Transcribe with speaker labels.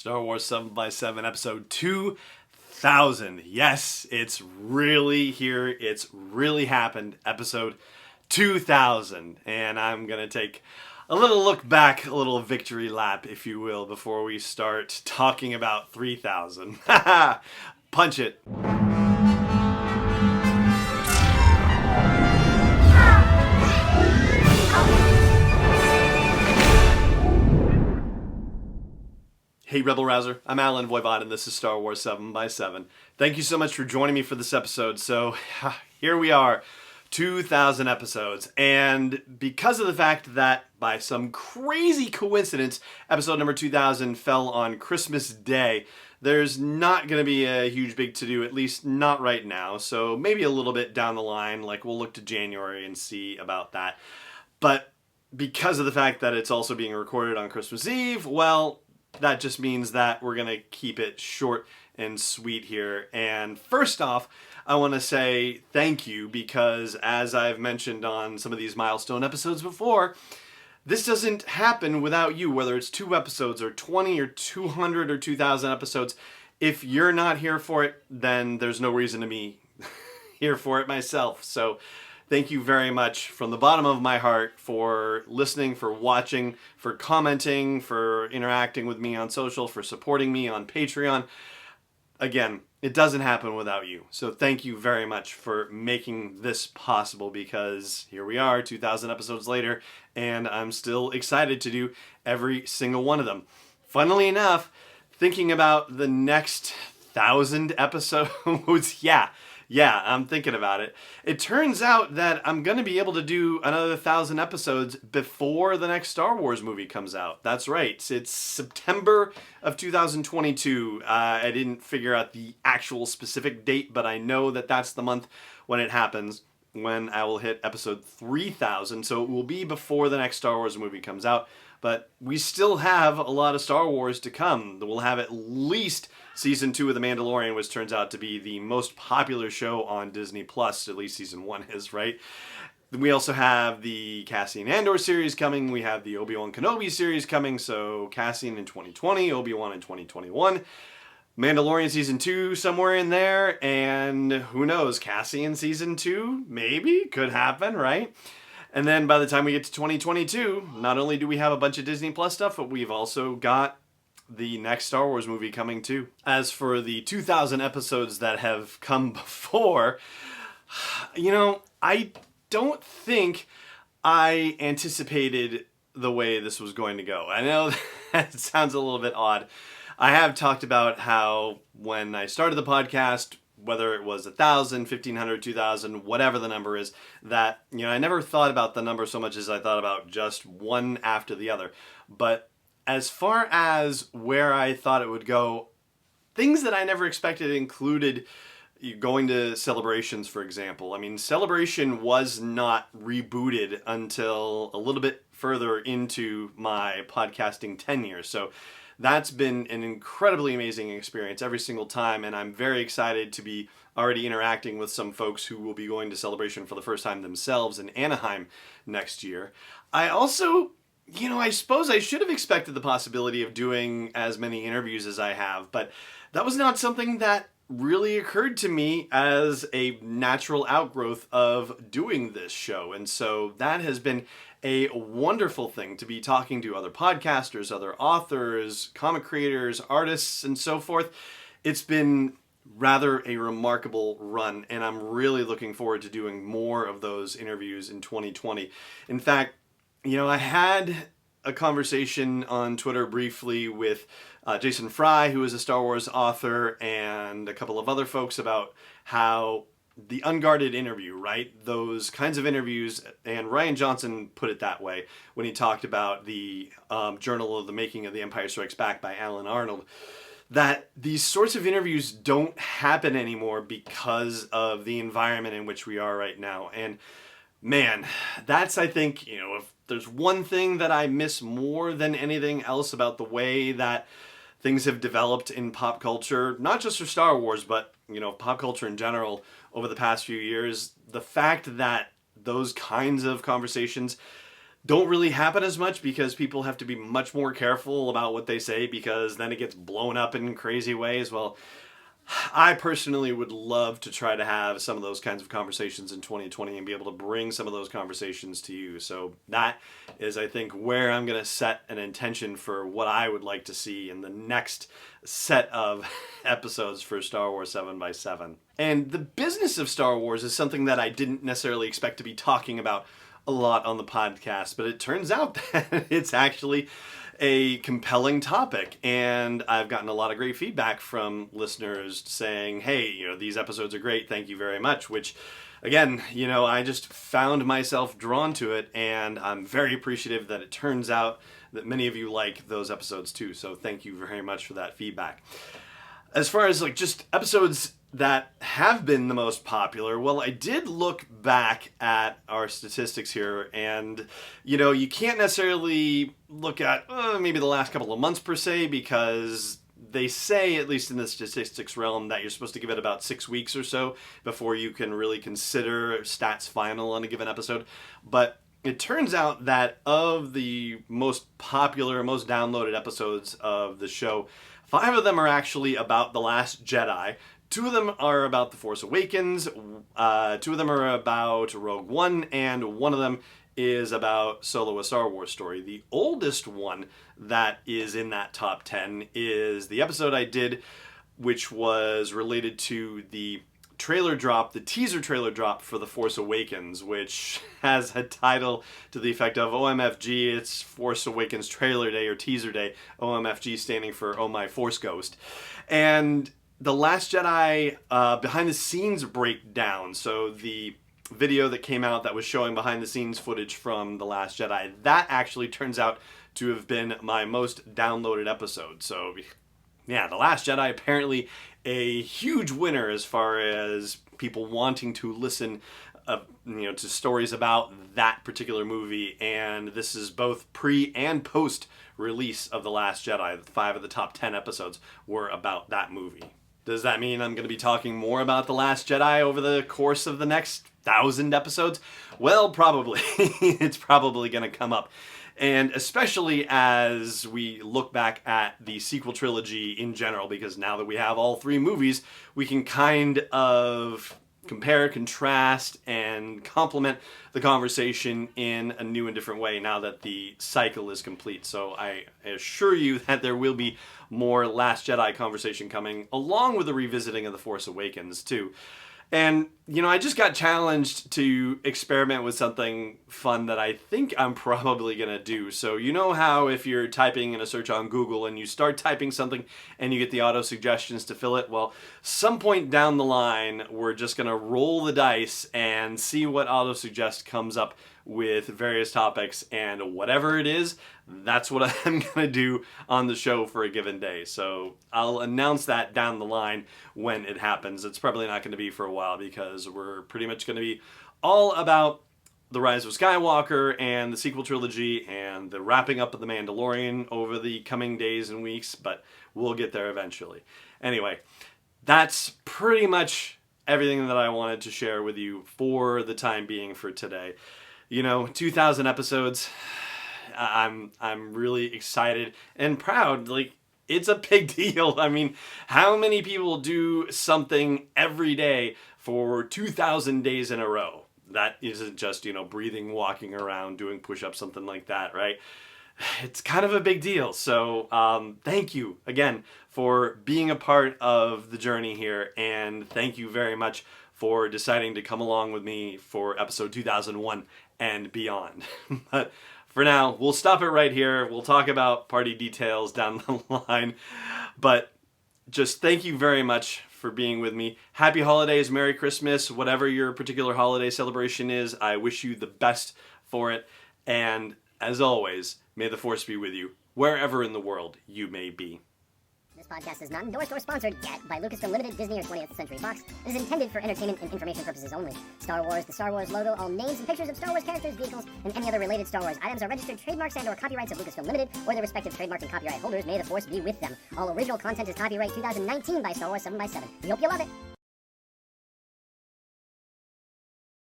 Speaker 1: Star Wars 7x7 episode 2000. Yes, it's really here. It's really happened. Episode 2000. And I'm going to take a little look back, a little victory lap, if you will, before we start talking about 3000. Punch it. Hey Rebel Rouser, I'm Alan Voivod and this is Star Wars 7x7. Thank you so much for joining me for this episode. So here we are, 2000 episodes, and because of the fact that by some crazy coincidence episode number 2000 fell on Christmas Day, there's not going to be a huge big to-do, at least not right now, so maybe a little bit down the line, like we'll look to January and see about that. But because of the fact that it's also being recorded on Christmas Eve, well, that just means that we're going to keep it short and sweet here. And first off, I want to say thank you because, as I've mentioned on some of these milestone episodes before, this doesn't happen without you, whether it's 2 episodes or 20 or 200 or 2,000 episodes. If you're not here for it, then there's no reason to be here for it myself. So thank you very much from the bottom of my heart for listening, for watching, for commenting, for interacting with me on social, for supporting me on Patreon. Again, it doesn't happen without you. So thank you very much for making this possible, because here we are 2,000 episodes later and I'm still excited to do every single one of them. Funnily enough, thinking about the next 1,000 episodes, Yeah, I'm thinking about it. It turns out that I'm going to be able to do another 1,000 episodes before the next Star Wars movie comes out. That's right. It's September of 2022. I didn't figure out the actual specific date, but I know that that's the month when it happens, when I will hit episode 3,000. So it will be before the next Star Wars movie comes out. But we still have a lot of Star Wars to come. We'll have at least Season 2 of The Mandalorian, which turns out to be the most popular show on Disney+, at least Season 1 is, right? We also have the Cassian Andor series coming. We have the Obi-Wan Kenobi series coming. So Cassian in 2020, Obi-Wan in 2021. Mandalorian Season 2 somewhere in there. And who knows, Cassian Season 2? Maybe? Could happen, right? And then by the time we get to 2022, not only do we have a bunch of Disney Plus stuff, but we've also got the next Star Wars movie coming too. As for the 2,000 episodes that have come before, I don't think I anticipated the way this was going to go. I know that sounds a little bit odd. I have talked about how when I started the podcast, whether it was 1,000, 1,500, 2,000, whatever the number is, that, I never thought about the number so much as I thought about just one after the other. But as far as where I thought it would go, things that I never expected included going to Celebrations, for example. I mean, Celebration was not rebooted until a little bit further into my podcasting tenure. So that's been an incredibly amazing experience every single time, and I'm very excited to be already interacting with some folks who will be going to Celebration for the first time themselves in Anaheim next year. I also, I suppose I should have expected the possibility of doing as many interviews as I have, but that was not something that really occurred to me as a natural outgrowth of doing this show. And so that has been a wonderful thing, to be talking to other podcasters, other authors, comic creators, artists, and so forth. It's been rather a remarkable run, and I'm really looking forward to doing more of those interviews in 2020. In fact, I had a conversation on Twitter briefly with Jason Fry, who is a Star Wars author, and a couple of other folks about how the unguarded interview, right? Those kinds of interviews, and Ryan Johnson put it that way when he talked about the Journal of the Making of The Empire Strikes Back by Alan Arnold, that these sorts of interviews don't happen anymore because of the environment in which we are right now. And man, that's, I think, if there's one thing that I miss more than anything else about the way that things have developed in pop culture, not just for Star Wars, but, pop culture in general over the past few years, the fact that those kinds of conversations, don't really happen as much because people have to be much more careful about what they say because then it gets blown up in crazy ways. Well, I personally would love to try to have some of those kinds of conversations in 2020 and be able to bring some of those conversations to you. So that is, I think, where I'm going to set an intention for what I would like to see in the next set of episodes for Star Wars 7x7. And the business of Star Wars is something that I didn't necessarily expect to be talking about a lot on the podcast, but it turns out that it's actually a compelling topic, and I've gotten a lot of great feedback from listeners saying, hey, these episodes are great, thank you very much, which, again, I just found myself drawn to it, and I'm very appreciative that it turns out that many of you like those episodes too, so thank you very much for that feedback. As far as just episodes that have been the most popular, well, I did look back at our statistics here, and you can't necessarily look at maybe the last couple of months per se, because they say, at least in the statistics realm, that you're supposed to give it about 6 weeks or so before you can really consider stats final on a given episode. But it turns out that of the most popular, most downloaded episodes of the show, 5 of them are actually about The Last Jedi. 2 of them are about The Force Awakens, 2 of them are about Rogue One, and 1 of them is about Solo: A Star Wars Story. The oldest one that is in that top 10 is the episode I did, which was related to the trailer drop, the teaser trailer drop for The Force Awakens, which has a title to the effect of OMFG, it's Force Awakens Trailer Day or Teaser Day, OMFG standing for Oh My Force Ghost. And The Last Jedi behind the scenes breakdown, so the video that came out that was showing behind the scenes footage from The Last Jedi, that actually turns out to have been my most downloaded episode. So yeah, The Last Jedi apparently a huge winner as far as people wanting to listen to stories about that particular movie, and this is both pre and post release of The Last Jedi. 5 of the top 10 episodes were about that movie. Does that mean I'm going to be talking more about The Last Jedi over the course of the next 1,000 episodes? Well, probably. It's probably going to come up. And especially as we look back at the sequel trilogy in general, because now that we have all 3 movies, we can kind of compare, contrast, and complement the conversation in a new and different way now that the cycle is complete. So I assure you that there will be more Last Jedi conversation coming, along with a revisiting of The Force Awakens too. And, I just got challenged to experiment with something fun that I think I'm probably going to do. So you know how if you're typing in a search on Google and you start typing something and you get the auto suggestions to fill it? Well, some point down the line, we're just going to roll the dice and see what auto suggest comes up with various topics, and whatever it is, that's what I'm going to do on the show for a given day. So I'll announce that down the line when it happens. It's probably not going to be for a while because we're pretty much going to be all about The Rise of Skywalker and the sequel trilogy and the wrapping up of The Mandalorian over the coming days and weeks, but we'll get there eventually. Anyway, that's pretty much everything that I wanted to share with you for the time being for today. 2,000 episodes. I'm really excited and proud. It's a big deal. I mean, how many people do something every day for 2,000 days in a row? That isn't just, breathing, walking around, doing push-ups, something like that, right? It's kind of a big deal. So thank you again for being a part of the journey here, and thank you very much for deciding to come along with me for episode 2001 and beyond. But for now, we'll stop it right here. We'll talk about party details down the line. But just thank you very much for being with me. Happy holidays, Merry Christmas, whatever your particular holiday celebration is. I wish you the best for it. And as always, may the Force be with you, wherever in the world you may be.
Speaker 2: This podcast is not endorsed or sponsored yet by Lucasfilm Limited, Disney, or 20th Century Fox. It is intended for entertainment and information purposes only. Star Wars, the Star Wars logo, all names and pictures of Star Wars characters, vehicles, and any other related Star Wars items are registered trademarks and/or copyrights of Lucasfilm Limited or their respective trademark and copyright holders. May the Force be with them. All original content is copyright 2019 by Star Wars 7x7. We hope you love it.